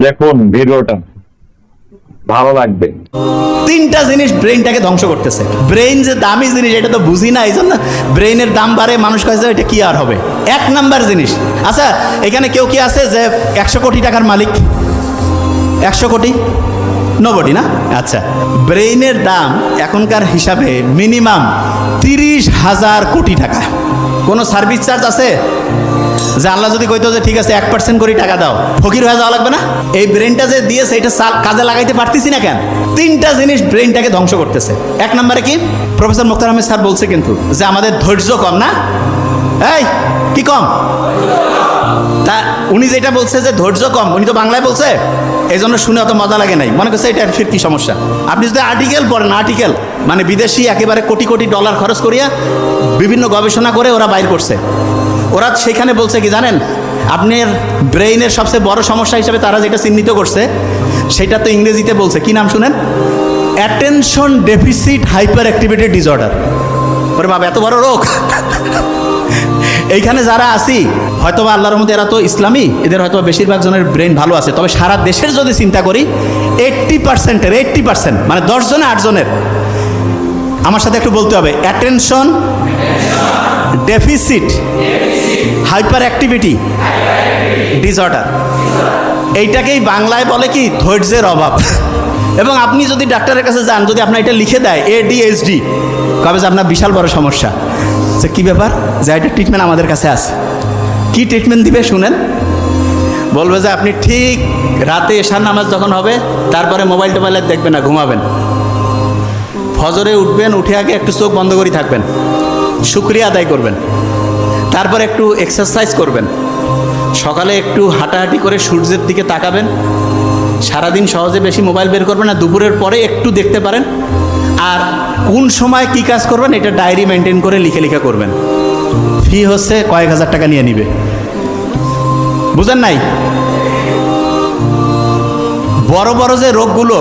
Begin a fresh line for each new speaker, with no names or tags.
দেখুন ভিডিওটা, ভালো লাগবে।
তিনটা জিনিস ব্রেইনটাকে ধ্বংস করতেছে। ব্রেইন যে দামি জিনিস এটা তো বুঝি না, এই জন্য ব্রেইনের দাম বাড়ে, মানুষ কাছে এটা কি আর হবে। এক নাম্বার জিনিস, আচ্ছা এখানে কেউ কি আছে যে 100 কোটি টাকার মালিক? 100 কোটি নবডি না? আচ্ছা, ব্রেইনের দাম এখনকার হিসাবে মিনিমাম 30,000 কোটি টাকা। কোনো সার্ভিস চার্জ আছে? যে আল্লাহ যদি কইতো যে ঠিক আছে 1% করে টাকা দাও, ফকির হয়ে যাওয়া লাগবে না? এই ব্রেনটা যে দিয়েছে এটা কাজে লাগাইতে পারতেছি না কেন? তিনটা জিনিস ব্রেনটাকে ধ্বংস করতেছে। এক নম্বরে কি, প্রফেসর মুখতার আহমেদ স্যার বলছে কিন্তু যে আমাদের ধৈর্য কম না? এই কি কম? তা উনি যেটা বলছে যে ধৈর্য কম, উনি তো বাংলায় বলছে, এই জন্য শুনে অত মজা লাগে নাই, মনে করছে এটা ফির কি সমস্যা। আপনি যদি আর্টিকেল পড়েন, আর্টিকেল মানে বিদেশি একেবারে কোটি কোটি ডলার খরচ করিয়া বিভিন্ন গবেষণা করে ওরা বাইর করছে, ওরা সেখানে বলছে কি জানেন, আপনার ব্রেইনের সবচেয়ে বড় সমস্যা হিসেবে তারা যেটা চিহ্নিত করছে সেটা তো ইংরেজিতে বলছে, কি নাম শুনেন? অ্যাটেনশন ডেফিসিট হাইপার অ্যাক্টিভিটি ডিসঅর্ডার। ওরে বাবা, এত বড় রোগ! এইখানে যারা আছি হয়তোবা আল্লাহর মধ্যে এরা তো ইসলামী, এদের হয়তো বেশিরভাগ জনের ব্রেন ভালো আছে, তবে সারা দেশের যদি চিন্তা করি 80% মানে 10 জনে 8 জনের, আমার সাথে একটু বলতে হবে, অ্যাটেনশন ডেফিসিট হাইপার অ্যাক্টিভিটি ডিসঅর্ডার। এইটাকেই বাংলায় বলে কি, ধৈর্যের অভাব। এবং আপনি যদি ডাক্তারের কাছে যান, যদি আপনার এটা লিখে দেয় ADHD, কবে যে আপনার বিশাল বড় সমস্যা। যে কী ব্যাপার, যে এটা ট্রিটমেন্ট আমাদের কাছে আছে। কি ট্রিটমেন্ট দিবে শুনেন? বলবে যে আপনি ঠিক রাতে এশার নামাজ যখন হবে তারপরে মোবাইল টোবাইল দেখবেন না, ঘুমাবেন। ফজরে উঠবেন, উঠে আগে একটু চোখ বন্ধ করে থাকবেন, শুকরিয়া আদায় করবেন, তারপর একটু এক্সারসাইজ করবেন, সকালে একটু হাঁটাহাঁটি করে সূর্যের দিকে তাকাবেন, সারাদিন সহজে বেশি মোবাইল বের করবেন না, দুপুরের পরে একটু দেখতে পারেন, আর কোন সময় কি কাজ করবেন এটা ডায়েরি মেনটেন করে লিখে করবেন। ফি হচ্ছে কয়েক হাজার টাকা নিয়ে নিবে, বুঝেন নাই? বড় বড় যে রোগগুলো